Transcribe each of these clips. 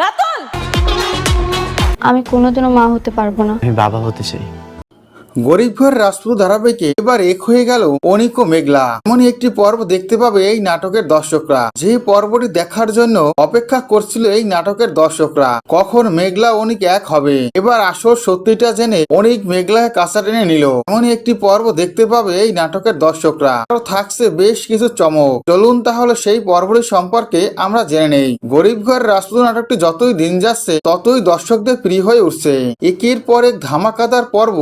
রাতুল, আমি কোনোদিনও মা হতে পারবো না। আমি বাবা হতে চাই। গরিব ঘরের রাজপুত ধারাবাহিকে এবার এক হয়ে গেল অনিক ও মেঘলা। এমনই একটি পর্ব দেখতে পাবে এই নাটকের দর্শকরা, যে পর্বটি দেখার জন্য অপেক্ষা করছিল এই নাটকের দর্শকরা, কখন মেঘলা অনিক এক হবে। এবার আসল সত্যিটা জেনে অনিক মেঘলাকে কাছে টেনে নিল। এমনই একটি পর্ব দেখতে পাবে এই নাটকের দর্শকরা। আরো থাকছে বেশ কিছু চমক। চলুন তাহলে সেই পর্বটি সম্পর্কে আমরা জেনে নেই। গরিব ঘরের রাজপুত নাটকটি যতই দিন যাচ্ছে ততই দর্শকদের প্রিয় হয়ে উঠছে। একের পর এক ধামাকাদার পর্ব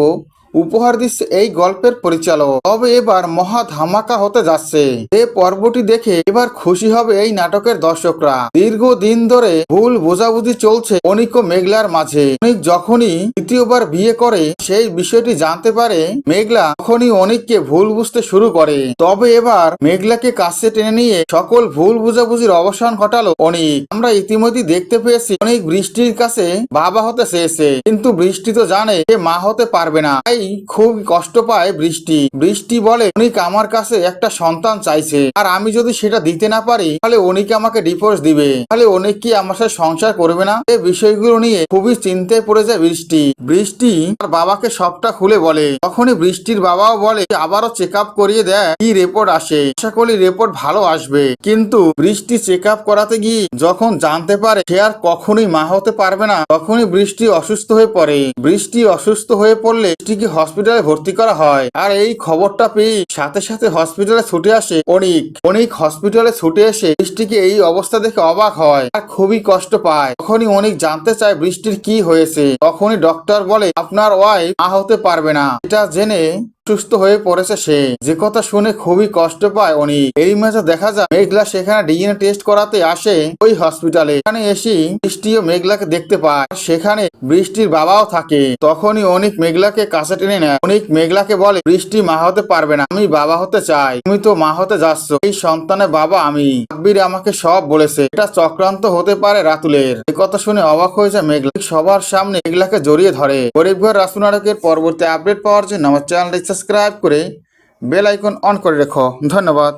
উপহার দিচ্ছে এই গল্পের পরিচালক। তবে এবার মহা ধামাকা হতে যাচ্ছে। এই পর্বটি দেখে এবার খুশি হবে এই নাটকের দর্শকরা। দীর্ঘদিন ধরে ভুল বোঝাবুঝি চলছে অনিক ও মেঘলার মাঝে। অনিক যখনই দ্বিতীয়বার বিয়ে করে সেই বিষয়টি জানতে পারে মেঘলা, তখনই অনিককে ভুল বুঝতে শুরু করে। তবে এবার মেঘলাকে কাছে টেনে নিয়ে সকল ভুল বোঝাবুঝির অবসান ঘটালো অনিক। আমরা ইতিমধ্যে দেখতে পেয়েছি অনিক বৃষ্টির কাছে বাবা হতে চেয়েছে, কিন্তু বৃষ্টি তো জানে সে মা হতে পারবে না। খুব কষ্ট পায় বৃষ্টি। বৃষ্টি বলে অনিক আমার কাছে একটা সন্তান চাইছে, আর আমি যদি সেটা দিতে না পারি তাহলে অনিক আমাকে ডিভোর্স দিবে, তাহলে অনিক কি আমার সাথে সংসার করবে না। এই বিষয়গুলো নিয়ে খুবই চিন্তায় পড়ে যায় বৃষ্টি। বৃষ্টি তার বাবাকে সবটা খুলে বলে। তখনই বৃষ্টির বাবাও বলে আবারও চেক আপ করিয়ে দেয়, কি রিপোর্ট আসে। আশা করি রিপোর্ট ভালো আসবে। কিন্তু বৃষ্টি চেক আপ করাতে গিয়ে যখন জানতে পারে সে আর কখনোই মা হতে পারবে না, তখনই বৃষ্টি অসুস্থ হয়ে পড়ে। বৃষ্টি অসুস্থ হয়ে পড়লে বৃষ্টিকে হসপিটালে ভর্তি করা হয়। আর এই খবরটা পেয়ে সাথে সাথে হসপিটালে ছুটে আসে অনিক। অনিক হসপিটালে ছুটে এসে বৃষ্টিকে এই অবস্থা দেখে অবাক হয় আর খুবই কষ্ট পায়। তখনই অনিক জানতে চায় বৃষ্টির কি হয়েছে। তখনই ডক্টর বলে আপনার ওয়াইফ মা হতে পারবে না। এটা জেনে সুস্থ হয়ে পড়েছে সে। যে কথা শুনে খুবই কষ্ট পায় অনিক। এই মাঝে দেখা যায় মেঘলা সেখানে ডিএনএ টেস্ট করাতে আসে ওই হসপিটালে। এখানে এসে বৃষ্টি ও মেঘলাকে দেখতে পায়। সেখানে বৃষ্টির বাবাও থাকে। তখনই অনিক মেঘলাকে কাছে টেনে নেয়। অনিক মেঘলাকে বলে বৃষ্টি মা হতে পারবে না, আমি বাবা হতে চাই। তুমি তো মা হতে যাচ্ছ, এই সন্তানের বাবা আমি। আব্বির আমাকে সব বলেছে, এটা চক্রান্ত হতে পারে রাতুলের। এই কথা শুনে অবাক হয়ে যায় মেঘলা। সবার সামনে মেঘলাকে জড়িয়ে ধরে। গরিব ঘর রাজপুত নাটকের পরবর্তী আপডেট পাওয়ার জন্য আমার চ্যানেলটি সাবস্ক্রাইব করে বেল আইকন অন করে রেখো। ধন্যবাদ।